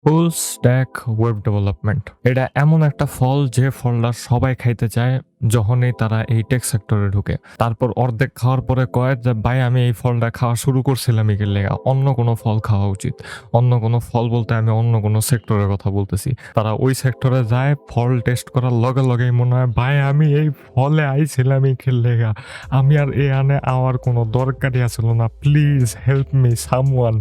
ফুল stack web development এটা এমন একটা ফল যে ফলটা সবাই খাইতে চায় যখনই তারা এই টেক সেক্টরে ঢুকে। তারপর অর্ধেক খাওয়ার পরে কয় যে ভাই আমি এই ফলটা খাওয়া শুরু করছিলাম এর লেগা, অন্য কোনো ফল খাওয়া উচিত। অন্য কোনো ফল বলতে আমি অন্য কোনো সেক্টরের কথা বলতেছি। তারা ওই সেক্টরে যায়, ফল টেস্ট করার লগে লগেই মনে হয় ভাই আমি এই ফলে আইছিলাম এর লেগা, আমি আর এ আনে আওয়ার কোনো দরকারই আসল না, প্লিজ হেল্প মি সামওয়ান।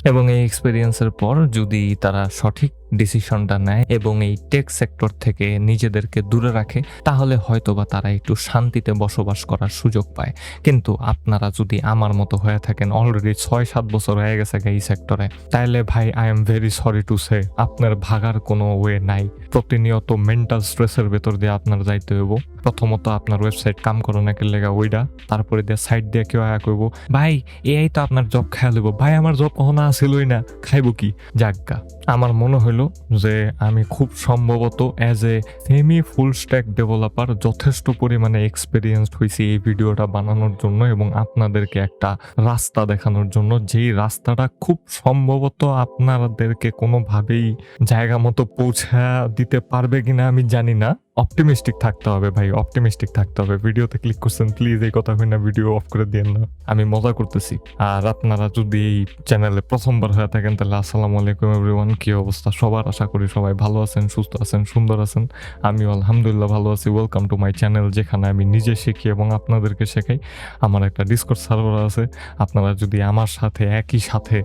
এবং এই এক্সপেরিয়েন্সের পর যদি তারা সঠিক ডিসিশনটা নেয় এবং এই টেক সেক্টর থেকে নিজেদেরকে দূরে রাখে, তাহলে হয়তোবা তারা একটু শান্তিতে বসবাস করার সুযোগ পায়। কিন্তু আপনারা যদি আমার মতো হয়ে থাকেন, অলরেডি 6-7 বছর হয়ে গেছে এই সেক্টরে, তাহলে ভাই I am very sorry to say আপনার ভাগার কোনো ওয়ে নাই। প্রতিনিয়ত মেন্টাল স্ট্রেসের ভেতর দিয়ে আপনার যাইতে হইব। প্রথমত আপনার ওয়েবসাইট কাম করো নাকি লেগা ওইটা, তারপরে দিয়ে সাইড দিয়ে কেউ আয়া কইব ভাই এআই তো আপনার জব খেয়াল হইব। ভাই আমার জব কখনো আসিলই না, খাইব কি? জাগা আমার মনে হইলো যে আমি খুব সম্ভবত as a semi full stack developer যথেষ্ট পরিমাণে এক্সপেরিয়েন্সড হয়েছি এই ভিডিওটা বানানোর জন্য এবং আপনাদেরকে একটা রাস্তা দেখানোর জন্য, যেই রাস্তাটা খুব সম্ভবত আপনাদেরকে কোনোভাবেই জায়গা মতো পৌঁছা দিতে পারবে কিনা আমি জানি না। অপটিমিস্টিক থাকতে হবে ভাই, অপটিমিস্টিক থাকতে হবে। ভিডিওতে ক্লিক করছেন, প্লিজ এই কথা হয় না ভিডিও অফ করে দিয়েন না, আমি মজা করতেছি। আর আপনারা যদি এই চ্যানেলে প্রথমবার হয়ে থাকেন তাহলে আসসালামু আলাইকুম এভরিওয়ান। কি অবস্থা সবার? আশা করি সবাই ভালো আছেন, সুস্থ আছেন, সুন্দর আছেন। আমিও আলহামদুলিল্লাহ ভালো আছি। ওয়েলকাম টু মাই চ্যানেল, যেখানে আমি নিজে শিখি এবং আপনাদেরকে শেখাই। আমার একটা ডিসকর্ড সার্ভার আছে। আপনারা যদি আমার সাথে একই সাথে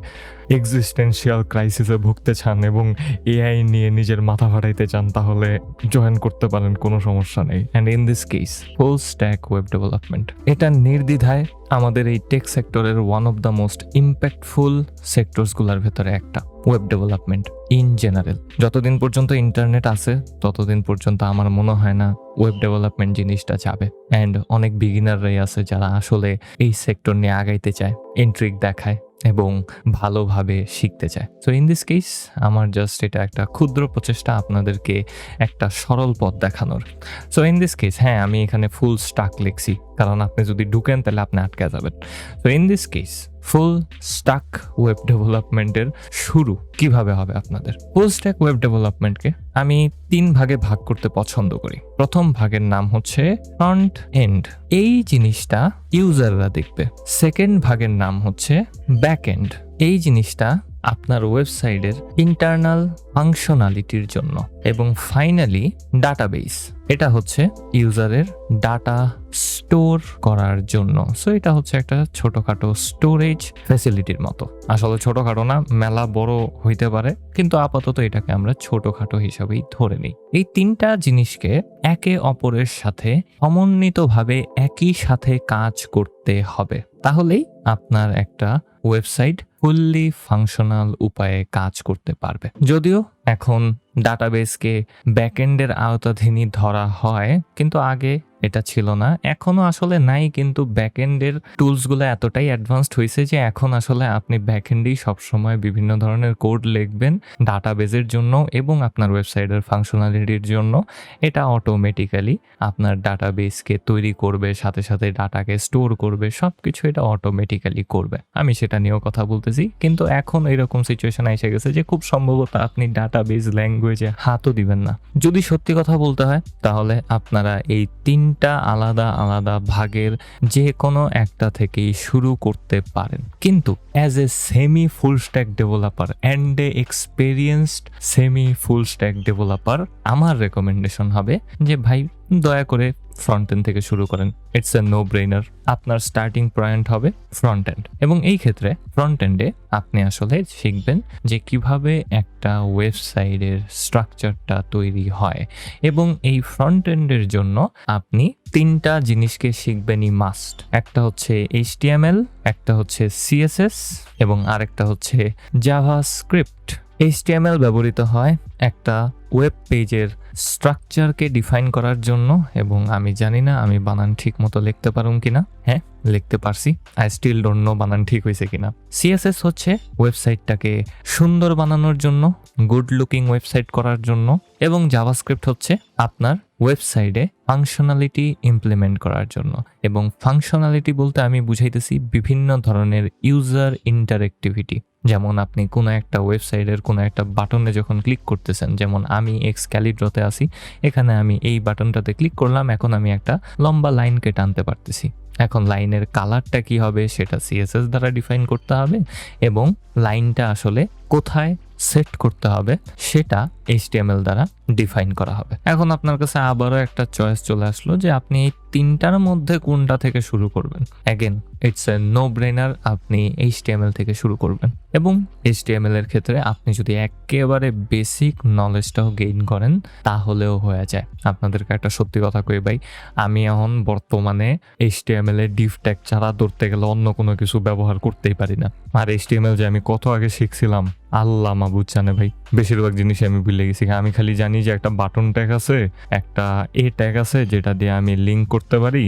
এক্সিস্টেন্সিয়াল ক্রাইসিসে ভুগতে চান এবং এআই নিয়ে নিজের মাথা ফাটাইতে চান, তাহলে জয়েন করতে পারেন, কোনো সমস্যা নেই। And in this case full stack web development এটা নির্দ্বিধায় আমাদের এই টেক সেক্টরের one of the most impactful সেক্টরসগুলোর ভেতরে একটা। ওয়েব ডেভেলপমেন্ট ইন জেনারেল, যতদিন পর্যন্ত ইন্টারনেট আছে ততদিন পর্যন্ত আমার মনে হয় না ওয়েব ডেভেলপমেন্ট জিনিসটা যাবে। অ্যান্ড অনেক বিগিনাররাই আছে যারা আসলে এই সেক্টর নিয়ে আগাইতে চায়, ইন্ট্রিক দেখায় এবং ভালোভাবে শিখতে চায়। সো ইন দিস কেস আমার জাস্ট এটা একটা ক্ষুদ্র প্রচেষ্টা আপনাদেরকে একটা সরল পথ দেখানোর। সো ইন দিস কেস হ্যাঁ, আমি এখানে ফুল স্টাক লিখছি কারণ আপনি যদি ঢুকেন তাহলে আপনি আটকে যাবেন। So in this case full stack web ডেভেলপমেন্টের শুরু কিভাবে হবে আপনাদের? ফুল স্ট্যাক ওয়েব ডেভেলপমেন্টকে আমি 3 ভাগে ভাগ করতে পছন্দ করি। প্রথম ভাগের নাম হচ্ছে ফ্রন্ট এন্ড, এই জিনিসটা ইউজাররা দেখবে। সেকেন্ড ভাগের নাম হচ্ছে ব্যাক এন্ড, এই জিনিসটা আপনার ওয়েবসাইটের ইন্টারনাল ফাংশনালিটির জন্য। এবং ফাইনালি ডাটাবেস, এটা হচ্ছে ইউজারের ডাটা স্টোর করার জন্য। সো এটা হচ্ছে একটা ছোটখাটো স্টোরেজ ফ্যাসিলিটির মতো। আসলে ছোটখাটো না, মেলা বড় হইতে পারে, কিন্তু আপাতত এটাকে আমরা ছোটখাটো হিসাবেই ধরে নিই। এই 3টা জিনিসকে একে অপরের সাথে সমন্বিতভাবে একই সাথে কাজ করতে হবে, তাহলেই আপনার একটা ওয়েবসাইট ফুললি ফাংশনাল উপায়ে কাজ করতে পারবে। যদিও এখন ডাটাবেসকে ব্যাকএন্ডের আওতাধীনই ধরা হয়, কিন্তু আগে এটা ছিল না, এখনো আসলে নাই। কিন্তু ব্যাকএন্ডের টুলসগুলো এতটাই অ্যাডভান্সড হয়েছে যে এখন আসলে আপনি ব্যাকএন্ডেই সবসময় বিভিন্ন ধরনের কোড লিখবেন ডাটাবেসের জন্য এবং আপনার ওয়েবসাইটের ফাংশনালিটির জন্য। এটা অটোমেটিক্যালি আপনার ডাটাবেসকে তৈরি করবে, সাথে সাথে ডাটাকে স্টোর করবে, সবকিছু এটা অটোমেটিক্যালি করবে। আমি সেটা নিয়েও কথা বলতেছি, কিন্তু এখন এরকম সিচুয়েশন এসে গেছে যে খুব সম্ভবত আপনি ডাটাবেস ল্যাঙ্গুয়েজে হাতও দিবেন না। যদি সত্যি কথা বলতে হয় তাহলে আপনারা এই 3টা আলাদা আলাদা ভাগের যে কোনো একটা থেকেই শুরু করতে পারেন। কিন্তু as a semi full stack developer and a experienced semi full stack developer, আমার রেকমেন্ডেশন হবে যে ভাই দয়া করে ফ্রন্ট এন্ড থেকে শুরু করেন। It's a no ব্রেইনার। আপনার স্টার্টিং পয়েন্ট হবে ফ্রন্ট এন্ড, এবং এই ক্ষেত্রে ফ্রন্ট এন্ডে আপনি আসলে শিখবেন যে কিভাবে একটা ওয়েবসাইটের স্ট্রাকচারটা তৈরি হয়। এবং এই ফ্রন্ট এন্ডের জন্য আপনি 3টা জিনিসকে শিখবেনই মাস্ট। একটা হচ্ছে HTML, একটা হচ্ছে CSS এবং আরেকটা হচ্ছে জাভাস্ক্রিপ্ট। HTML ব্যবহৃত হয় একটা ওয়েব পেজের স্ট্রাকচারকে ডিফাইন করার জন্য, এবং আমি জানি না আমি বানান ঠিক মতো লিখতে পারুম কিনা। হ্যাঁ, লিখতে পারছি, আই স্টিল ডোন্ট নো বানান ঠিক হয়েছে কিনা। CSS হচ্ছে ওয়েবসাইটটাকে সুন্দর বানানোর জন্য, গুড লুকিং ওয়েবসাইট করার জন্য, এবং জাভাস্ক্রিপ্ট হচ্ছে আপনার ওয়েবসাইটে ফাংশনালিটি ইমপ্লিমেন্ট করার জন্য। এবং ফাংশনালিটি বলতে আমি বুঝাইতেছি বিভিন্ন ধরনের ইউজার ইন্টারেক্টিভিটি। যেমন আপনি কোনো একটা ওয়েবসাইটের কোনো একটা বাটনে যখন ক্লিক করতেছেন, যেমন আমি Excalibur-তে আছি, এখানে আমি এই বাটনটাতে ক্লিক করলাম, এখন আমি একটা লম্বা লাইনকে টানতে পারতেছি। এখন লাইনের কালারটা কি হবে সেটা CSS দ্বারা ডিফাইন করতে হবে, এবং লাইনটা আসলে কোথায় সেট করতে হবে সেটা HTML দ্বারা ডিফাইন করা হবে। এখন আপনার কাছে আবারও একটা চয়েস চলে আসলো যে আপনি এই তিনটার মধ্যে কোনটা থেকে শুরু করবেন। Again it's a no brainer, আপনি HTML থেকে শুরু করবেন। এবং HTML এর ক্ষেত্রে আপনি যদি একেবারে বেসিক নলেজটাও গেইন করেন তাহলেও হয়ে যায়। আপনাদেরকে একটা সত্যি কথা কই ভাই, আমি এখন বর্তমানে HTML এর ডিভ ট্যাগ ছাড়া ধরতে গেলে অন্য কোনো কিছু ব্যবহার করতেই পারি না। আর HTML যে আমি কত আগে শিখছিলাম আল্লাহ মাবুদ জানে ভাই, বেশিরভাগ জিনিস আমি ভুলে গেছি। আমি খালি জানি যে একটা বাটন ট্যাগ আছে, একটা ট্যাগ আছে যেটা দিয়ে আমি লিঙ্ক করতে পারি,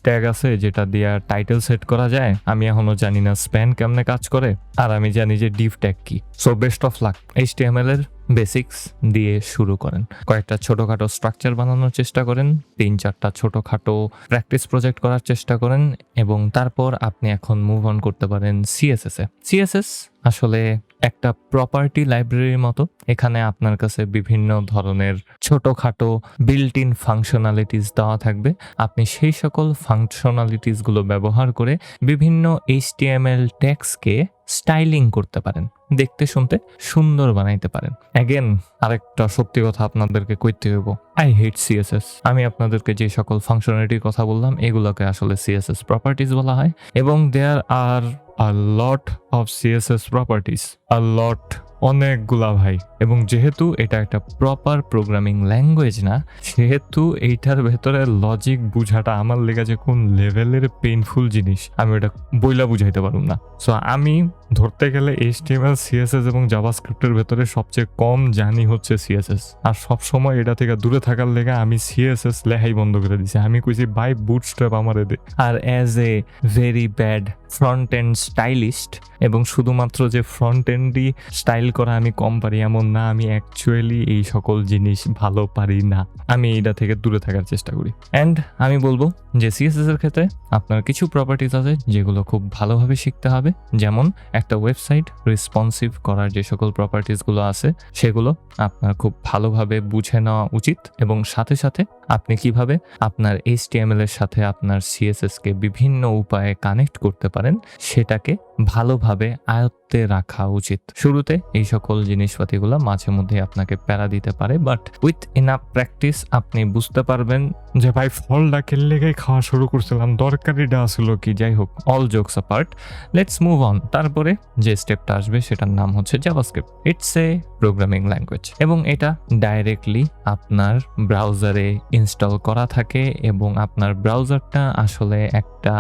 ট্যাগ আছে যেটা দিয়ে টাইটেল সেট করা যায়। আমি এখনো জানি না স্প্যান কেমনে কাজ করে, আর আমি জানি যে ডিভ ট্যাগ কি। So best of luck, HTML এর বেসিক্স দিয়ে শুরু করেন। কয়েকটা ছোটখাটো স্ট্রাকচার বানানোর চেষ্টা করেন, 3-4টা ছোটখাটো প্র্যাকটিস প্রজেক্ট করার চেষ্টা করেন, এবং তারপর আপনি এখন মুভ অন করতে পারেন CSS এ। CSS আসলে একটা প্রপার্টি লাইব্রেরির মতো। এখানে আপনার কাছে বিভিন্ন ধরনের ছোটখাটো বিল্ট ইন ফাংশনালিটিস দেওয়া থাকবে। আপনি সেই সকল ফাংশনালিটিসগুলো ব্যবহার করে বিভিন্ন HTML ট্যাগসকে স্টাইলিং করতে পারেন, দেখতে শুনতে সুন্দর বানাইতে পারেন। অ্যাগেন আরেকটা সত্যি কথা আপনাদেরকে কইতে হইব, আই হেট CSS। আমি আপনাদেরকে যে সকল ফাংশনালিটির কথা বললাম এগুলোকে আসলে CSS প্রপার্টিজ বলা হয়, এবং দেয়ার আর a lot of CSS properties, a lot, অনেকগুলা ভাই। এবং যেহেতু এটা একটা প্রপার প্রোগ্রামিং ল্যাঙ্গুয়েজ না, সেহেতু এইটার ভেতরে লজিক বুঝাটা আমার লেগে যে কোন লেভেলের পেইনফুল জিনিস আমি এটা বইলা বুঝাইতে পারুম না। সো আমি ধরতে গেলে HTML, CSS এবং জাভাস্ক্রিপ্টের ভেতরে সবচেয়ে কম জানি হচ্ছে CSS, আর সব সময় এটা থেকে দূরে থাকার লেগে আমি CSS লেখাই বন্ধ করে দিছি। আমি কইছি বাই বুটস্ট্র্যাপ আমারে দে। আর as a very bad front end stylist, এবং শুধুমাত্র যে ফ্রন্ট এন্ডই স্টাইল করা আমি কম পারি এমন না, আমি অ্যাকচুয়ালি এই সকল জিনিস ভালো পারি না। আমি এটা থেকে দূরে থাকার চেষ্টা করি। অ্যান্ড আমি বলবো যে CSS এর ক্ষেত্রে আপনার কিছু প্রপার্টিজ আছে যেগুলো খুব ভালোভাবে শিখতে হবে। যেমন একটা ওয়েবসাইট রেসপন্সিভ করার যে সকল প্রপার্টিজগুলো আছে সেগুলো আপনার খুব ভালোভাবে বুঝে নেওয়া উচিত, এবং সাথে সাথে আপনি কিভাবে আপনার HTML এর সাথে আপনার CSS কে বিভিন্ন উপায়ে কানেক্ট করতে পারেন সেটাকে ভালোভাবে আয়ত্তে রাখা উচিত। শুরুতে এই সকল জিনিসপাতিগুলো মাঝে মধ্যে আপনাকে প্যারা দিতে পারে, বাট উইথ ইনাফ প্র্যাকটিস আপনি বুঝতে পারবেন যে ভাই ফলটা খেললে খাওয়া শুরু করছিলাম, দরকারিটা আসলো কি। যাই হোক, all jokes apart, let's move on. তারপরে যে স্টেপটা আসবে সেটার নাম হচ্ছে JavaScript. It's a programming language, এবং এটা ডাইরেক্টলি আপনার ব্রাউজারে ইনস্টল করা থাকে, এবং আপনার ব্রাউজারটা আসলে একটা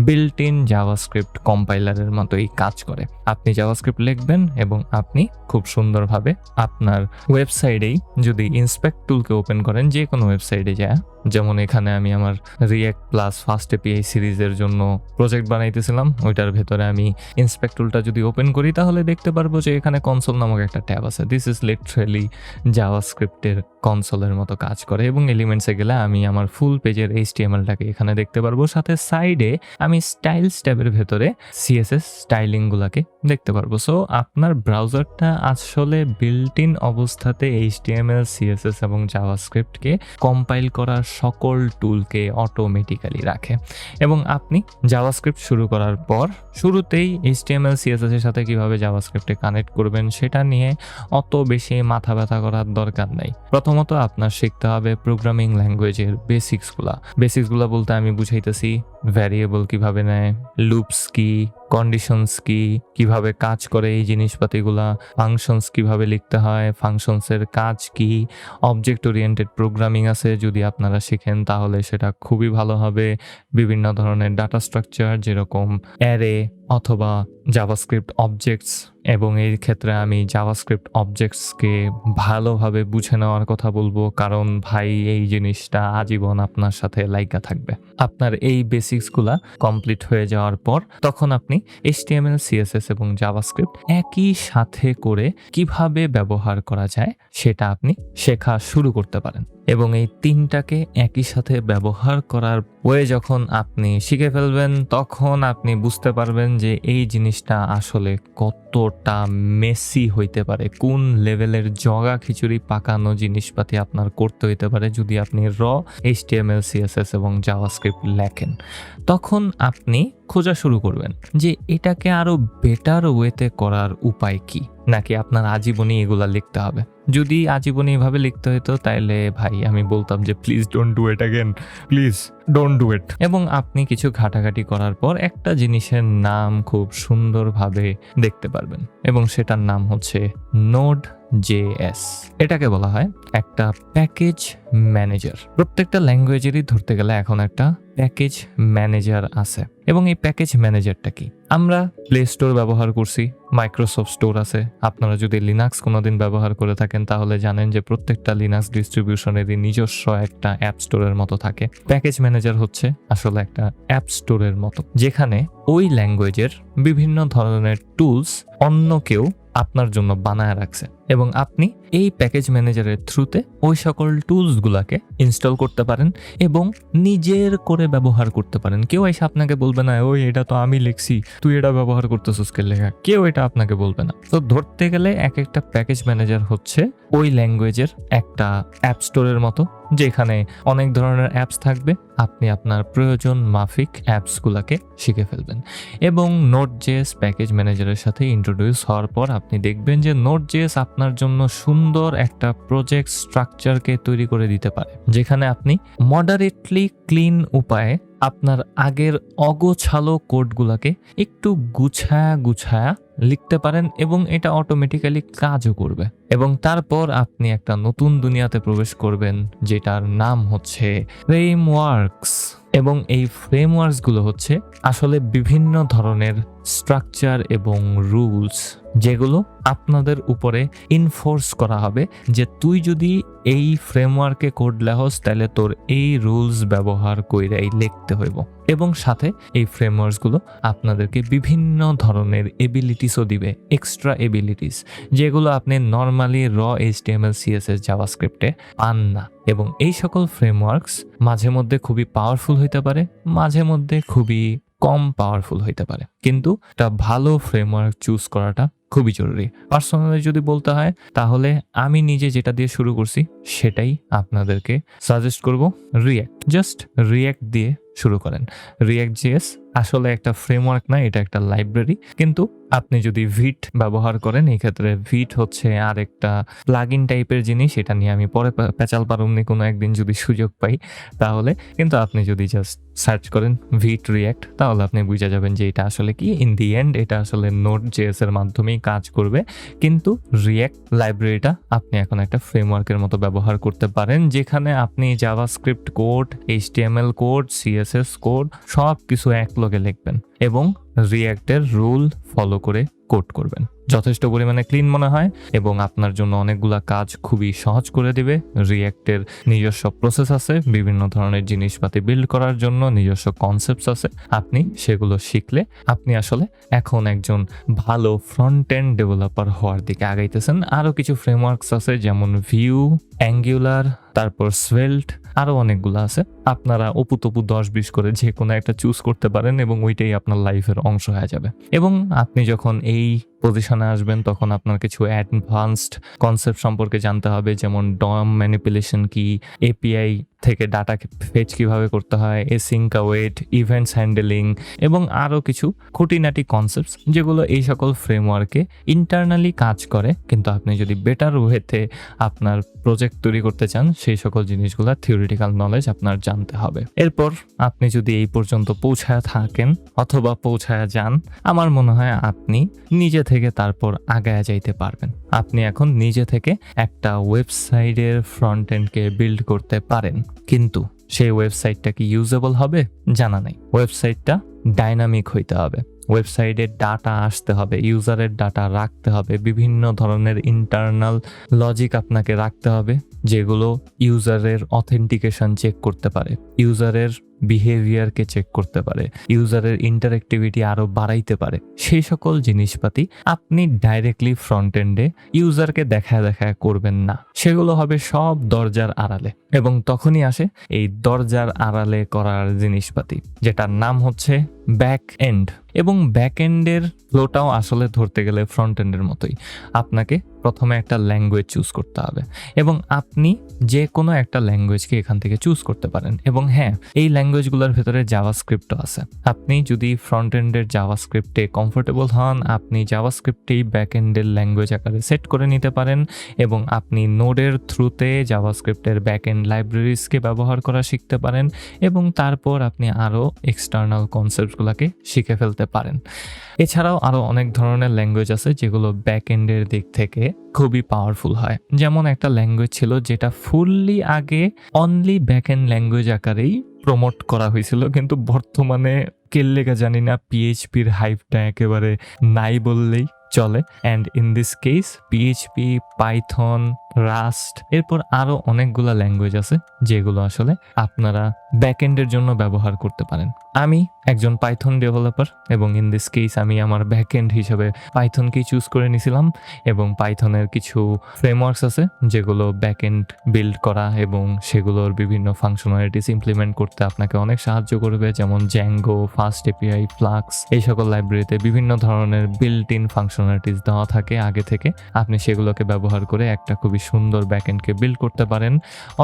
বিল্ট ইন জাভাস্ক্রিপ্ট কম্পাইলারের মতোই কাজ করে। আপনি জাভাস্ক্রিপ্ট লিখবেন এবং আপনি খুব সুন্দরভাবে আপনার ওয়েবসাইটেই যদি ইন্সপেক্ট টুলকে ওপেন করেন, যে কোনো ওয়েবসাইটে যায়, যেমন এখানে আমি আমার রিঅ্যাক্ট প্লাস ফাস্ট এপিআই সিরিজের জন্য প্রজেক্ট বানাইতেছিলাম, ওইটার ভেতরে আমি ইন্সপেক্ট টুলটা যদি ওপেন করি তাহলে দেখতে পারবো যে এখানে কনসোল নামক একটা ট্যাব আছে। দিস ইজ লিটারালি জাভাস্ক্রিপ্টের কনসোলের মতো কাজ করে, এবং এলিমেন্টসে গেলে আমি আমার ফুল পেজের HTML-টাকে এখানে দেখতে পারবো। সাথে সাইডে আমি স্টাইলস ট্যাবের ভেতরে CSS স্টাইলিংগুলোকে দেখতে পারবো। সো আপনার ব্রাউজারটা আসলে বিল্ট ইন অবস্থাতে HTML, CSS এবং জাভাস্ক্রিপ্টকে কম্পাইল করার সকল টুলকে অটোমেটিক্যালি রাখে। এবং আপনি জাভাস্ক্রিপ্ট শুরু করার পর শুরুতেই HTML, CSS এর সাথে কিভাবে জাভাস্ক্রিপ্টে কানেক্ট করবেন সেটা নিয়ে অত বেশি মাথা ব্যথা করার দরকার নাই। প্রথমত আপনার শিখতে হবে প্রোগ্রামিং ল্যাঙ্গুয়েজের বেসিক্সগুলো বলতে আমি বুঝাইতেছি ভ্যারিয়েবল কিভাবে নেয়, লুপস কি, কন্ডিশনস কি, কিভাবে কাজ করে এই জিনিসপাতিগুলা, ফাংশনস কিভাবে লিখতে হয়, ফাংশনসের কাজ কি, অবজেক্ট ওরিয়েন্টেড প্রোগ্রামিং আছে, যদি আপনারা শিখেন তাহলে সেটা খুবই ভালো হবে। বিভিন্ন ধরনের ডাটা স্ট্রাকচার যেরকম অ্যারে অথবা জাভাস্ক্রিপ্ট অবজেক্টস এবং এই ক্ষেত্রে আমি জাভাস্ক্রিপ্ট অবজেক্টসকে ভালোভাবে বুঝে নেওয়ার কথা বলবো, কারণ ভাই এই জিনিসটা আজীবন আপনার সাথে লাইগা থাকবে। আপনার এই বেসিক্সগুলা কমপ্লিট হয়ে যাওয়ার পর তখন আপনি HTML, CSS এবং জাভাস্ক্রিপ্ট একই সাথে করে কিভাবে ব্যবহার করা যায় সেটা আপনি শেখা শুরু করতে পারেন। এবং এই তিনটাকে একই সাথে ব্যবহার করার ওয়ে যখন আপনি শিখে ফেলবেন, তখন আপনি বুঝতে পারবেন যে এই জিনিসটা আসলে কতটা মেসি হইতে পারে, কোন লেভেলের জগা খিচুড়ি পাকানো জিনিসপাতি আপনার করতে হইতে পারে যদি আপনি HTML, CSS এবং জাভাস্ক্রিপ্ট লেখেন। তখন আপনি খোঁজা শুরু করবেন যে এটাকে আরো বেটার ওয়েতে করার উপায় কি, নাকি আপনার আজীবনই এগুলা লিখতে হবে। যদি আজীবনই এভাবে লিখতে হতো তাইলে ভাই আমি বলতাম যে please don't do it again, please don't do it. এবং আপনি কিছু ঘাটাঘাটি করার পর একটা জিনিসের নাম খুব সুন্দরভাবে দেখতে পারবেন, এবং সেটার নাম হচ্ছে Node.js। এটাকে বলা হয় একটা প্যাকেজ ম্যানেজার। প্রত্যেকটা ল্যাঙ্গুয়েজেরই ধরতে গেলে এখন একটা প্যাকেজ ম্যানেজার আছে। এবং এই প্যাকেজ ম্যানেজারটা কি? আমরা প্লে স্টোর ব্যবহার করছি, মাইক্রোসফট স্টোর আছে। আপনারা যদি লিনাক্স কোনোদিন ব্যবহার করে থাকেন তাহলে জানেন যে প্রত্যেকটা লিনাক্স ডিস্ট্রিবিউশনেরই নিজস্ব একটা অ্যাপ স্টোরের মতো থাকে। প্যাকেজ ম্যানেজার হচ্ছে আসলে একটা অ্যাপ স্টোরের মতো, যেখানে ওই ল্যাঙ্গুয়েজের বিভিন্ন ধরনের টুলস অন্য কেউ আপনার জন্য বানায় রাখছে, এবং আপনি এই প্যাকেজ ম্যানেজারের থ্রুতে ওই সকল টুলসগুলোকে ইনস্টল করতে পারেন এবং নিজের করে ব্যবহার করতে পারেন। কেউ এসে আপনাকে বলবে না ওই এটা তো আমি লিখছি, তুই এটা ব্যবহার করতেছিস কে লেখা, কেউ এটা আপনাকে বলবে না। তো ধরতে গেলে এক একটা প্যাকেজ ম্যানেজার হচ্ছে ওই ল্যাঙ্গুয়েজের একটা অ্যাপ স্টোরের মতো, যেখানে অনেক ধরনের অ্যাপস থাকবে। আপনি আপনার প্রয়োজন মাফিক অ্যাপসগুলোকে শিখে ফেলবেন। এবং Node.js প্যাকেজ ম্যানেজারের সাথে ইন্ট্রোডিউস হওয়ার পর আপনি দেখবেন যে Node.js আপনার জন্য সুন্দর একটা প্রজেক্ট স্ট্রাকচারকে তৈরি করে দিতে পারে, যেখানে আপনি মডারেটলি ক্লিন উপায়ে আপনার আগের অগোছালো কোডগুলোকে একটু গুছায়া লিখতে পারেন, এবং এটা অটোমেটিক্যালি কাজও করবে। এবং তারপর আপনি একটা নতুন দুনিয়াতে প্রবেশ করবেন, যেটার নাম হচ্ছে ফ্রেমওয়ার্কস। এবং এই ফ্রেমওয়ার্কসগুলো হচ্ছে আসলে বিভিন্ন ধরনের স্ট্রাকচার এবং রুলস, যেগুলো আপনাদের উপরে ইনফোর্স করা হবে যে তুই যদি এই ফ্রেমওয়ার্কে কোড লেখস তাহলে তোর এই রুলস ব্যবহার কইরাই লিখতে হইব। এবং সাথে এই ফ্রেমওয়ার্কসগুলো আপনাদেরকে বিভিন্ন ধরনের এবিলিটিসও দিবে, এক্সট্রা এবিলিটিস, যেগুলো আপনি নর্মালি HTML, CSS, জাভাস্ক্রিপ্টে পান না। এবং এই সকল ফ্রেমওয়ার্কস মাঝে মধ্যে খুবই পাওয়ারফুল হইতে পারে, মাঝে মধ্যে খুবই কম পাওয়ারফুল হইতে পারে, কিন্তু একটা ভালো ফ্রেমওয়ার্ক চুজ করাটা খুবই জরুরি। পার্সোনালি যদি বলতে হয় তাহলে আমি নিজে যেটা দিয়ে শুরু করছি সেটাই আপনাদেরকে সাজেস্ট করব, রিঅ্যাক্ট। জাস্ট রিঅ্যাক্ট দিয়ে শুরু করেন। React.js আসলে একটা ফ্রেমওয়ার্ক না, এটা একটা লাইব্রেরি। কিন্তু আপনি যদি ভিট ব্যবহার করেন, এই ক্ষেত্রে ভিট হচ্ছে আর একটা প্লাগইন টাইপের জিনিস। এটা নিয়ে আমি পরে পেঁচাল পারুমনি কোনো একদিন যদি সুযোগ পাই তাহলে। কিন্তু আপনি যদি জাস্ট সার্চ করেন ভিট রিঅ্যাক্ট তাহলে আপনি বুঝে যাবেন যে এটা আসলে কি। ইন দি এন্ড এটা আসলে Node.js এর মাধ্যমেই কাজ করবে, কিন্তু রিঅ্যাক্ট লাইব্রেরিটা আপনি এখন একটা ফ্রেমওয়ার্কের মতো ব্যবহার করতে পারেন, যেখানে আপনি JavaScript code, HTML code, CSS code সব কিছু একলগে লিখবেন এবং রিঅ্যাক্টের রুল ফলো করে কোড করবেন। যথেষ্ট পরিমাণে ক্লিন মনে হয় এবং আপনার জন্য অনেকগুলা কাজ খুবই সহজ করে দিবে। রিঅ্যাক্টের নিজস্ব প্রসেস আছে, বিভিন্ন ধরনের জিনিসপাতি বিল্ড করার জন্য নিজস্ব কনসেপ্টস আছে। আপনি সেগুলো শিখলে আপনি আসলে এখন একজন ভালো ফ্রন্ট এন্ড ডেভেলপার হওয়ার দিকে আগাইতেছেন। আরও কিছু ফ্রেমওয়ার্কস আছে যেমন ভিউ, অ্যাঙ্গুলার, তারপর সোয়েল্ট, আরও অনেকগুলো আছে। আপনারা অপুতপু 10-20 করে যে কোনো একটা চুজ করতে পারেন এবং ওইটাই আপনার লাইফের অংশ হয়ে যাবে। এবং আপনি যখন এই পজিশনে আসবেন তখন আপনার কিছু অ্যাডভান্সড কনসেপ্ট সম্পর্কে জানতে হবে, যেমন ডম ম্যানিপুলেশন কি, এপিআই থেকে ডাটা ফেচ কিভাবে করতে হয়, এসিঙ্ক অ্যাওয়েট, ইভেন্টস হ্যান্ডেলিং এবং আরও কিছু খুঁটিনাটি কনসেপ্টস, যেগুলো এই সকল ফ্রেমওয়ার্কে ইন্টারনালি কাজ করে। কিন্তু আপনি যদি বেটার ওয়েতে আপনার প্রজেক্ট তৈরি করতে চান, সেই সকল জিনিসগুলো থিওরিটিক্যাল নলেজ আপনার জানতে হবে। এরপর আপনি যদি এই পর্যন্ত পৌঁছায় থাকেন অথবা পৌঁছায় যান, আমার মনে হয় আপনি নিজে থেকে তারপর আগায় যাইতে পারবেন। আপনি এখন নিজে থেকে একটা ওয়েবসাইটের ফ্রন্ট এন্ডকে বিল্ড করতে পারেন, কিন্তু সেই ওয়েবসাইটটা কি ইউজেবল হবে জানা নাই। ওয়েবসাইটটা ডাইনামিক হইতে হবে, ওয়েবসাইটে ডাটা আসতে হবে, ইউজারের ডাটা রাখতে হবে, বিভিন্ন ধরনের ইন্টারনাল লজিক আপনাকে রাখতে হবে যেগুলো ইউজারের অথেন্টিকেশন চেক করতে পারে, ইউজারের বিহেভিয়ারকে চেক করতে পারে, ইউজারের ইন্টারেক্টিভিটি আরো বাড়াইতে পারে। সেই সকল জিনিসপাতি আপনি ডাইরেক্টলি ফ্রন্ট এন্ডে ইউজারকে দেখায় করবেন না, সেগুলো হবে সব দরজার আড়ালে। এবং তখনই আসে এই দরজার আড়ালে করার জিনিসপাতি, যেটার নাম হচ্ছে ব্যাক এন্ড। এবং ব্যাক এন্ডের ফ্লোটাও আসলে ধরতে গেলে ফ্রন্ট এন্ডের মতোই। আপনাকে প্রথমে একটা ল্যাঙ্গুয়েজ চুজ করতে হবে এবং আপনি যে কোনো একটা ল্যাঙ্গুয়েজকে এখান থেকে চুজ করতে পারেন। এবং হ্যাঁ, এই ল্যাঙ্গুয়েজগুলোর ভেতরে জাভাস্ক্রিপ্টও আছে। আপনি যদি ফ্রন্ট এন্ডের জাভাস্ক্রিপ্টে কমফোর্টেবল হন, আপনি জাভাস্ক্রিপ্টেই ব্যাক এন্ডের ল্যাঙ্গুয়েজ আকারে সেট করে নিতে পারেন এবং আপনি নোডের থ্রুতে জাভাস্ক্রিপ্টের ব্যাক এন্ড লাইব্রেরিজকে ব্যবহার করা শিখতে পারেন এবং তারপর আপনি আরও এক্সটার্নাল কনসেপ্টগুলোকে শিখে ফেলতে পারেন। এছাড়াও আরও অনেক ধরনের ল্যাঙ্গুয়েজ আছে যেগুলো ব্যাক এন্ডের দিক থেকে খুবই পাওয়ারফুল হয়। যেমন একটা ল্যাঙ্গুয়েজ ছিল যেটা ফুললি আগে অনলি ব্যাক এন্ড ল্যাঙ্গুয়েজ আকারেই প্রমোট করা হয়েছিল, কিন্তু বর্তমানে কেল্লেগা জানি না পিএইচপির হাইপটা একেবারে নাই বললেই চলে। And in this case PHP, Python, Rust, এরপর আরও অনেকগুলো ল্যাঙ্গুয়েজ আছে যেগুলো আসলে আপনারা ব্যাকএন্ডের জন্য ব্যবহার করতে পারেন। আমি একজন পাইথন ডেভেলপার এবং ইন দিস কেস আমি আমার ব্যাকএন্ড হিসেবে পাইথনকেই চুজ করে নিয়েছিলাম। এবং পাইথনের কিছু ফ্রেমওয়ার্কস আছে যেগুলো ব্যাকএন্ড বিল্ড করা এবং সেগুলোর বিভিন্ন ফাংশনালিটিস ইমপ্লিমেন্ট করতে আপনাকে অনেক সাহায্য করবে, যেমন জ্যাঙ্গো, ফাস্ট এপিআই, ফ্লাক্স, এই সকল লাইব্রেরিতে বিভিন্ন ধরনের বিল্ট ইন ফাংশনালিটিস দেওয়া থাকে আগে থেকে। আপনি সেগুলোকে ব্যবহার করে একটা খুবই সুন্দর ব্যাকএন্ডকে বিল্ড করতে পারেন।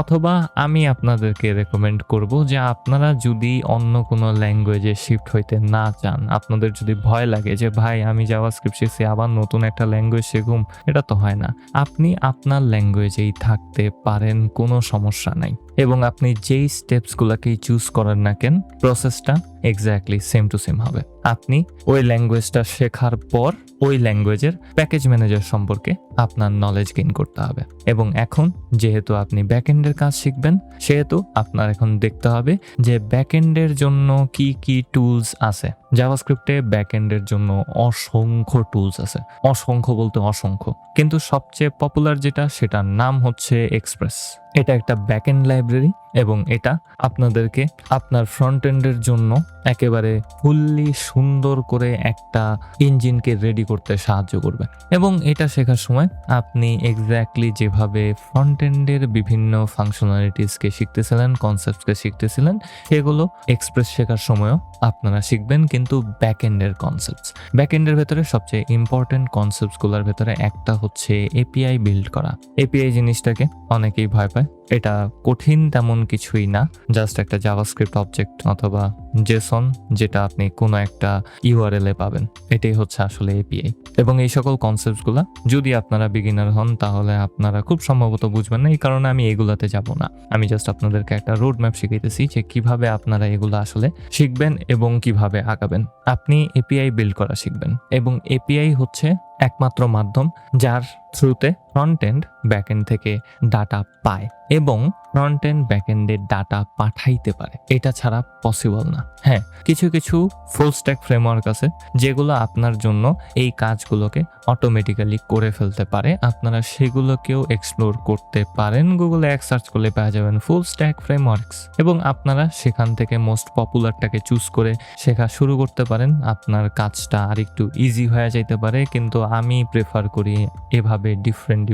অথবা আমি আপনাদেরকে রেকমেন্ড করব যে আপনারা যদি অন্য কোনো ল্যাঙ্গুয়েজে শিফট হইতে না চান, আপনাদের যদি ভয় লাগে যে ভাই আমি জাভাস্ক্রিপ্ট শিখছি আবার নতুন একটা ল্যাঙ্গুয়েজ শিখুম, এটা তো হয় না। আপনি আপনার ল্যাঙ্গুয়েজেই থাকতে পারেন, কোনো সমস্যা নাই। এবং আপনি যেই স্টেপসগুলোকেই চুজ করেন না কেন, প্রসেসটা এক্স্যাক্টলি সেম টু সেম হবে। আপনি ওই ল্যাঙ্গুয়েজটা শেখার পর ওই ল্যাঙ্গুয়েজের প্যাকেজ ম্যানেজার সম্পর্কে আপনার নলেজ গেইন করতে হবে। এবং এখন যেহেতু আপনি ব্যাকএন্ডের কাজ শিখবেন, সেহেতু আপনার এখন দেখতে হবে যে ব্যাকএন্ডের জন্য কি কি টুলস আছে। জাভাস্ক্রিপ্টে ব্যাকএন্ডের জন্য অসংখ্য টুলস আছে, অসংখ্য বলতে অসংখ্য, কিন্তু সবচেয়ে পপুলার যেটা সেটার নাম হচ্ছে এক্সপ্রেস। এটা একটা ব্যাকএন্ড লাইব্রেরি এবং এটা আপনাদেরকে আপনার ফ্রন্ট এন্ডের জন্য একেবারে ফুললি সুন্দর করে একটা ইঞ্জিনকে রেডি করতে সাহায্য করবে। এবং এটা শেখার সময় আপনি এক্স্যাক্টলি যেভাবে ফ্রন্ট এন্ডের বিভিন্ন ফাংশনালিটিসকে শিখতেছিলেন, কনসেপ্টসকে শিখতেছিলেন, সেগুলো এক্সপ্রেস শেখার সময়ও আপনারা শিখবেন, কিন্তু ব্যাকএন্ডের কনসেপ্টস। ব্যাকএন্ডের ভেতরে সবচেয়ে ইম্পর্টেন্ট কনসেপ্টসগুলোর ভেতরে একটা হচ্ছে এপিআই বিল্ড করা। এপিআই জিনিসটাকে অনেকেই ভয় পায়। এটা কঠিন তেমন কিছুই না, জাস্ট একটা জাভাস্ক্রিপ্ট অবজেক্ট অথবা জেসন যেটা আপনি কোনো একটা ইউআরএল এ পাবেন, এটাই হচ্ছে আসলে এপিআই। এবং এই সকল কনসেপ্টসগুলো যদি আপনারা বিগিনার হন তাহলে আপনারা খুব সম্ভবত বুঝবেন না, এই কারণে আমি এগুলাতে যাব না। আমি জাস্ট আপনাদেরকে একটা রোড ম্যাপ শিখাইতেছি যে কিভাবে আপনারা এগুলো আসলে শিখবেন এবং কিভাবে আগাবেন। আপনি এপিআই বিল্ড করা শিখবেন এবং এপিআই হচ্ছে একমাত্র মাধ্যম যার থ্রুতে ফ্রন্ট এন্ড ব্যাক এন্ড থেকে ডাটা পায় এবং ফ্রন্ট এন্ড ব্যাক এন্ডের ডাটা পাঠাইতে পারে। এটা ছাড়া পসিবল না। হ্যাঁ, কিছু কিছু ফুল স্ট্যাক ফ্রেমওয়ার্ক আছে যেগুলো আপনার জন্য এই কাজগুলোকে অটোমেটিক্যালি করে ফেলতে পারে। আপনারা সেগুলোকেও এক্সপ্লোর করতে পারেন। গুগলে এক সার্চ করলে পাওয়া যাবেন ফুল স্ট্যাক ফ্রেমওয়ার্কস এবং আপনারা সেখান থেকে মোস্ট পপুলারটাকে চুজ করে শেখা শুরু করতে পারেন। আপনার কাজটা আর একটু ইজি হয়ে যাইতে পারে, কিন্তু আমি প্রেফার করি এভাবে ডিফারেন্ট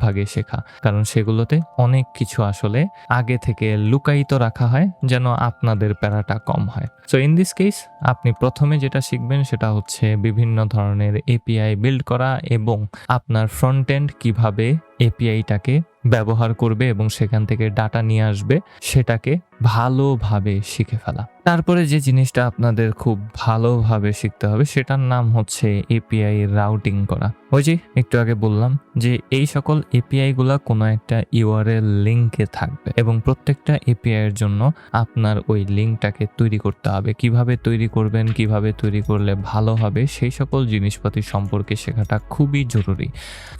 ভাগে শেখা, কারণ সেগুলোতে অনেক কিছু আসলে আগে থেকে লুকায়িত রাখা হয় যেন আপনাদের প্যারাটা কম হয়। সো ইন দিস কেস আপনি প্রথমে যেটা শিখবেন সেটা হচ্ছে বিভিন্ন ধরনের এপিআই বিল্ড করা এবং আপনার ফ্রন্ট এন্ড কিভাবে এপিআইটাকে ব্যবহার করবে এবং সেখান থেকে ডাটা নিয়ে আসবে সেটাকে ভালোভাবে শিখে ফেলা। তারপরে যে জিনিসটা আপনাদের খুব ভালোভাবে শিখতে হবে সেটার নাম হচ্ছে এপিআই রাউটিং করা। ওই যে একটু আগে বললাম যে এই সকল এপিআই গুলা কোনো একটা ইউআরএল লিঙ্কে থাকবে এবং প্রত্যেকটা এপিআই এর জন্য আপনার ওই লিঙ্কটাকে তৈরি করতে হবে। কিভাবে তৈরি করবেন, কিভাবে তৈরি করলে ভালো হবে, সেই সকল জিনিসপাতি সম্পর্কে শেখাটা খুবই জরুরি।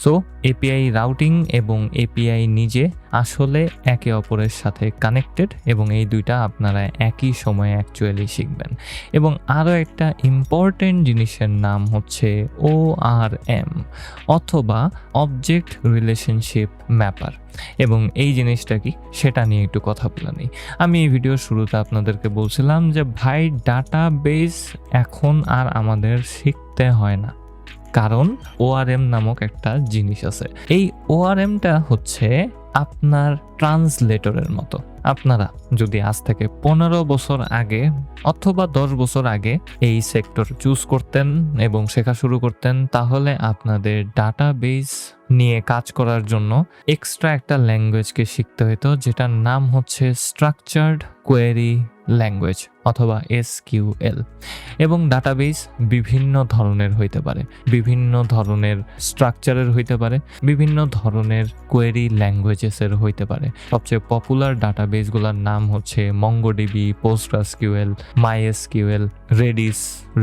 সো এপিআই রাউটিং এবং এপিআই এপিআই নিজে আসলে একে অপরের সাথে কানেক্টেড এবং এই দুইটা আপনারা একই সময়ে অ্যাকচুয়ালি শিখবেন। এবং আরও একটা ইম্পর্টেন্ট জিনিসের নাম হচ্ছে ORM অথবা অবজেক্ট রিলেশনশিপ ম্যাপার। এবং এই জিনিসটা কি সেটা নিয়ে একটু কথা বলে নিই। আমি এই ভিডিওর শুরুতে আপনাদেরকে বলছিলাম যে ভাই ডাটাবেস এখন আর আমাদের শিখতে হয় না, কারণ ORM নামক একটা জিনিস আছে। এই ORMটা হচ্ছে আপনার ট্রান্সলেটরের মতো। আপনারা যদি আজ থেকে 15 বছর আগে অথবা 10 বছর আগে এই সেক্টর চুজ করতেন এবং শেখা শুরু করতেন, তাহলে আপনাদের ডাটাবেস নিয়ে কাজ করার জন্য এক্সট্রা একটা ল্যাঙ্গুয়েজকে শিখতে হতো, যেটার নাম হচ্ছে স্ট্রাকচার্ড কোয়েরি ল্যাঙ্গুয়েজ অথবা SQL। এবং ডাটাবেস বিভিন্ন ধরনের হইতে পারে, বিভিন্ন ধরনের স্ট্রাকচারের হইতে পারে, বিভিন্ন ধরনের কোয়েরি ল্যাঙ্গুয়েজেসের হইতে পারে। সবচেয়ে পপুলার ডাটাবেসগুলোর নাম হচ্ছে মঙ্গোডিবি, পোস্টগ্রাসকিউএল, মাইএসকিউএল,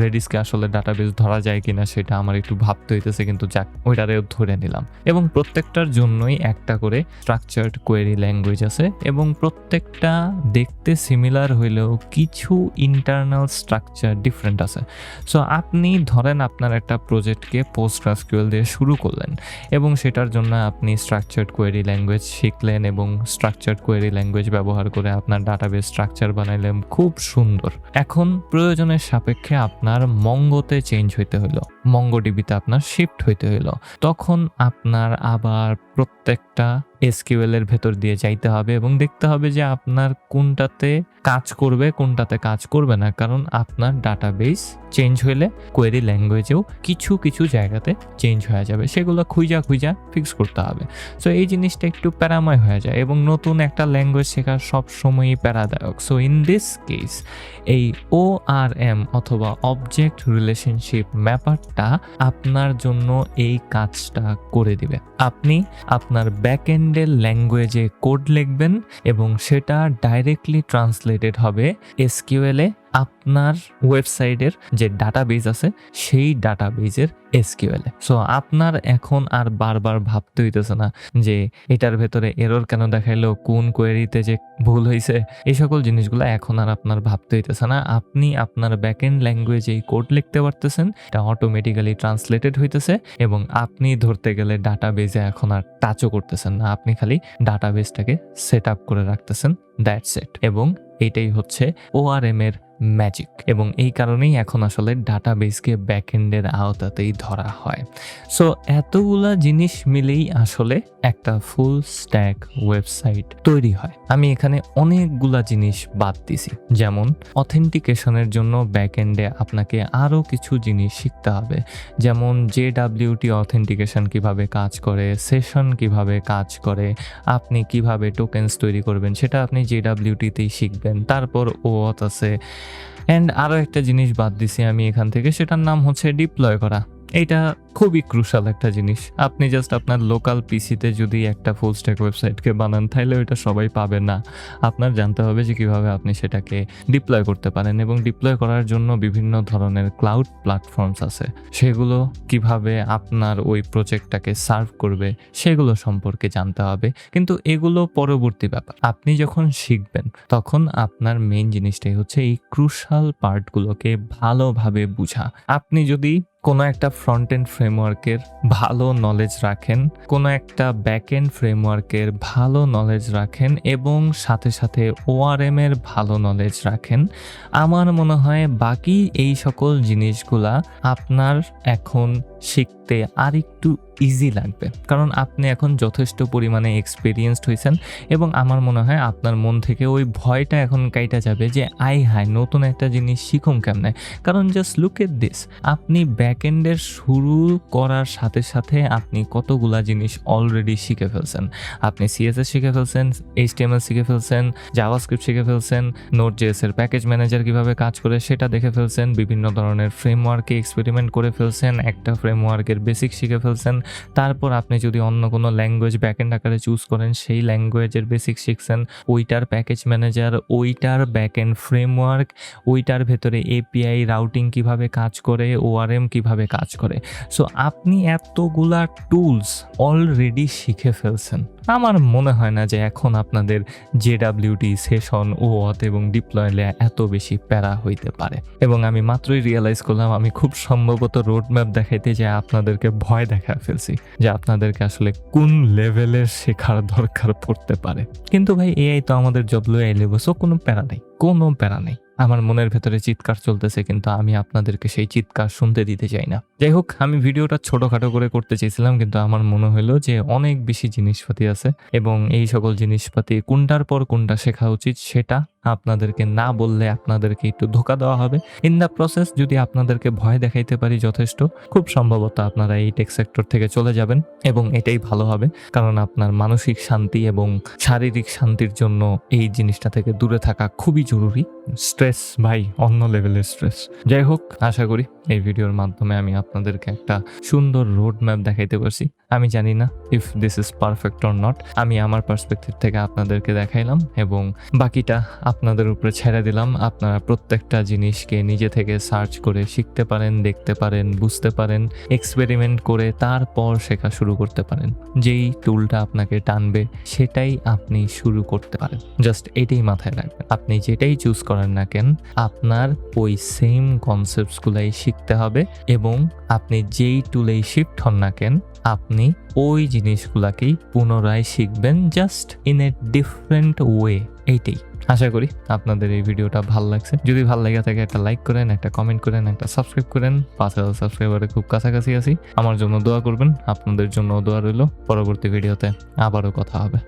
রেডিসকে আসলে ডাটাবেস ধরা যায় কিনা সেটা আমার একটু ভাবতে হইতেছে, কিন্তু যাক ওইটারেও ধরে নিলাম। এবং প্রত্যেকটার জন্যই একটা করে স্ট্রাকচার্ড কোয়েরি ল্যাঙ্গুয়েজ আছে এবং প্রত্যেকটা দেখতে সিমিলার হইলেও কিছু ইন্টারনাল স্ট্রাকচার ডিফারেন্ট আছে। সো আপনি ধরেন আপনার একটা প্রজেক্টকে পোস্টগ্রাসকিউএল দিয়ে শুরু করলেন এবং সেটার জন্য আপনি স্ট্রাকচার্ড কোয়েরি ল্যাঙ্গুয়েজ শিখলেন এবং স্ট্রাকচার্ড কোয়েরি ল্যাঙ্গুয়েজ ব্যবহার করে আপনার ডাটাবেস স্ট্রাকচার বানাইলেন, খুব সুন্দর। এখন প্রয়োজনের সাপেক্ষে আপনার মঙ্গোতে চেঞ্জ হইতে হলো, মঙ্গোডিবিতে আপনার শিফট হইতে হলো, তখন আপনার আবার প্রত্যেকটা SQL এর ভেতর দিয়ে যাইতে হবে এবং দেখতে হবে যে আপনার কোনটাতে কাজ করবে কোনটাতে কাজ করবে না, কারণ আপনার ডাটাবেস চেঞ্জ হইলে কোয়েরি ল্যাঙ্গুয়েজেও কিছু কিছু জায়গাতে চেঞ্জ হয়ে যাবে, সেগুলো খুঁজা ফিক্স করতে হবে। সো এই জিনিসটা একটু প্যারাময় হয়ে যায় এবং নতুন একটা ল্যাঙ্গুয়েজ শেখা সবসময়ই প্যারাদায়ক। সো ইন দিস কেস এই ORM অথবা অবজেক্ট রিলেশনশিপ ম্যাপারটা আপনার জন্য এই কাজটা করে দিবে। আপনি আপনার ব্যাকএন্ডের ল্যাঙ্গুয়েজে কোড লিখবেন এবং সেটা ডাইরেক্টলি ট্রান্সলেটেড হবে SQL-এ আপনার ওয়েবসাইটের যে ডাটাবেস আছে সেই ডাটাবেজের SQL-এ। সো আপনার এখন আর বারবার ভাবতে হইতেছে না যে এটার ভেতরে এরর কেন দেখাইলো, কোন কোয়েরিতে যে ভুল হয়েছে, এই সকল জিনিসগুলো এখন আর আপনার ভাবতে হইতেছে না। আপনি আপনার ব্যাকএন্ড ল্যাঙ্গুয়েজে কোড লিখতে পারতেছেন, এটা অটোমেটিক্যালি ট্রান্সলেটেড হইতেছে এবং আপনি ধরতে গেলে ডাটাবেজে এখন আর টাচও করতেছেন না, আপনি খালি ডাটাবেসটাকে সেট আপ করে রাখতেছেন, দ্যাটস ইট। এবং এটাই হচ্ছে ORM এর ম্যাজিক এবং এই কারণেই এখন আসলে ডাটাবেসকে ব্যাকএন্ডের আওতাতেই ধরা হয়। সো এতগুলা জিনিস মিলেই আসলে একটা ফুল স্ট্যাক ওয়েবসাইট তৈরি হয়। আমি এখানে অনেকগুলা জিনিস বাদ দিছি, যেমন অথেন্টিকেশনের জন্য ব্যাকএন্ডে আপনাকে আরও কিছু জিনিস শিখতে হবে, যেমন JWT অথেন্টিকেশন কিভাবে কাজ করে, সেশন কিভাবে কাজ করে, আপনি কিভাবে টোকেন্স তৈরি করবেন সেটা আপনি JWT-তেই শিখবেন। তারপর OAuth আছে। অ্যান্ড আরও একটা জিনিস বাদ দিছি আমি এখান থেকে, সেটার নাম হচ্ছে ডিপ্লয় করা। এটা খুবই ক্রুশাল একটা জিনিস। আপনি জাস্ট আপনার লোকাল পিসিতে যদি একটা ফুল স্ট্যাক ওয়েবসাইটকে বানান তাহলে ওইটা সবাই পাবে না, আপনার জানতে হবে যে কিভাবে আপনি সেটাকে ডিপ্লয় করতে পারেন এবং ডিপ্লয় করার জন্য বিভিন্ন ধরনের ক্লাউড প্ল্যাটফর্মস আছে, সেগুলো কিভাবে আপনার ওই প্রজেক্টটাকে সার্ভ করবে সেগুলো সম্পর্কে জানতে হবে। কিন্তু এগুলো পরবর্তী ব্যাপার, আপনি যখন শিখবেন তখন আপনার মেইন জিনিসটাই হচ্ছে এই ক্রুশাল পার্টগুলোকে ভালোভাবে বোঝা। আপনি যদি কোনো একটা ফ্রন্ট এন্ড ফ্রেমওয়ার্কের ভালো নলেজ রাখেন, কোনো একটা ব্যাক এন্ড ফ্রেমওয়ার্কের ভালো নলেজ রাখেন এবং সাথে সাথে ORM এর ভালো নলেজ রাখেন, আমার মনে হয় বাকি এই সকল জিনিসগুলা আপনার এখন শিখতে আর একটু ইজি লাগবে, কারণ আপনি এখন যথেষ্ট পরিমাণে এক্সপিরিয়েন্সড হয়েছেন এবং আমার মনে হয় আপনার মন থেকে ওই ভয়টা এখন কাইটা যাবে যে হায় নতুন একটা জিনিস শিখুম কেমনে। কারণ জাস্ট লুক এট দিস, আপনি ব্যাকএন্ডের শুরু করার সাথে সাথে আপনি কতগুলা জিনিস অলরেডি শিখে ফেলছেন। আপনি CSS শিখে ফেলছেন, HTML শিখে ফেলছেন, জাভাস্ক্রিপ্ট শিখে ফেলছেন, Node.js এর প্যাকেজ ম্যানেজার কিভাবে কাজ করে সেটা দেখে ফেলছেন, বিভিন্ন ধরনের ফ্রেমওয়ার্কে এক্সপেরিমেন্ট করে ফেলছেন, একটা ফ্রেমওয়ার্কের বেসিক শিখে ফেলছেন। তারপর আপনি যদি অন্য কোনো ল্যাঙ্গুয়েজ ব্যাকএন্ড আকারে চুজ করেন, সেই ল্যাঙ্গুয়েজের বেসিক শিখছেন, ওইটার প্যাকেজ ম্যানেজার, ওইটার ব্যাকএন্ড ফ্রেমওয়ার্ক, ওইটার ভেতরে API রাউটিং কিভাবে কাজ করে, ORM কিভাবে কাজ করে। সো আপনি এতগুলা টুলস অলরেডি শিখে ফেলছেন। আমার মনে হয় না যে এখন আপনাদের জেডাব্লিউটি সেশন ওয়াথ এবং ডিপ্লয়লে এত বেশি প্যারা হইতে পারে। এবং আমি মাত্রই রিয়েলাইজ করলাম আমি খুব সম্ভবত রোড ম্যাপ দেখাইতে যে আপনাদেরকে ভয় দেখা ফেলছি যে আপনাদেরকে আসলে কোন লেভেলের শেখার দরকার পড়তে পারে। কিন্তু ভাই এআই তো আমাদের জব লয়ে লেবো, সো কোনো প্যারা নেই, কোনো প্যারা নেই। আমার মনের ভেতরে চিৎকার চলতেছে কিন্তু আমি আপনাদেরকে সেই চিৎকার শুনতে দিতে চাই না। যাই হোক, আমি ভিডিওটা ছোটখাটো করে করতে চেয়েছিলাম কিন্তু আমার মনে হলো যে অনেক বেশি জিনিসপাতি আছে এবং এই সকল জিনিসপাতি কোনটার পর কোনটা শেখা উচিত সেটা আপনাদেরকে না বললে আপনাদেরকে একটু ধোকা দেওয়া হবে। ইন দ্য প্রসেস যদি আপনাদেরকে ভয় দেখাইতে পারি যথেষ্ট, খুব সম্ভবত আপনারা এই টেক সেক্টর থেকে চলে যাবেন এবং এটাই ভালো হবে, কারণ আপনার মানসিক শান্তি এবং শারীরিক শান্তির জন্য এই জিনিসটা থেকে দূরে থাকা খুবই জরুরি। স্ট্রেস ভাই অন্য লেভেলের স্ট্রেস। যাই হোক, আশা করি এই ভিডিওর মাধ্যমে আমি আপনাদেরকে একটা সুন্দর রোড ম্যাপ দেখাইতে পারছি। আমি জানি না if this is perfect or not, আমি আমার পার্সপেক্টিভ থেকে আপনাদেরকে দেখাইলাম এবং বাকিটা আপনাদের উপরে ছেড়ে দিলাম। আপনারা প্রত্যেকটা জিনিসকে নিজে থেকে সার্চ করে শিখতে পারেন, দেখতে পারেন, বুঝতে পারেন, এক্সপেরিমেন্ট করে তারপর শেখা শুরু করতে পারেন। যেই টুলটা আপনাকে টানবে সেটাই আপনি শুরু করতে পারেন। জাস্ট এটাই মাথায় রাখবেন, আপনি যেটাই চুজ করেন না কেন আপনার ওই সেম কনসেপ্টসগুলাই শিখতে হবে এবং আপনি যেই টুলেই শিফট হন না কেন আপনি ওই জিনিসগুলাকেই পুনরায় শিখবেন, just in a different way. এইটাই। আশা করি আপনাদের এই ভিডিওটা ভালো লাগছে। যদি ভালো লাগে থাকে একটা লাইক করেন, একটা কমেন্ট করেন, একটা সাবস্ক্রাইব করেন। 5000 সাবস্ক্রাইবারে খুব কাছাকাছি আছি। আমার জন্য দোয়া করবেন, আপনাদের জন্য দোয়া রইল। পরবর্তী ভিডিওতে আবারও কথা হবে।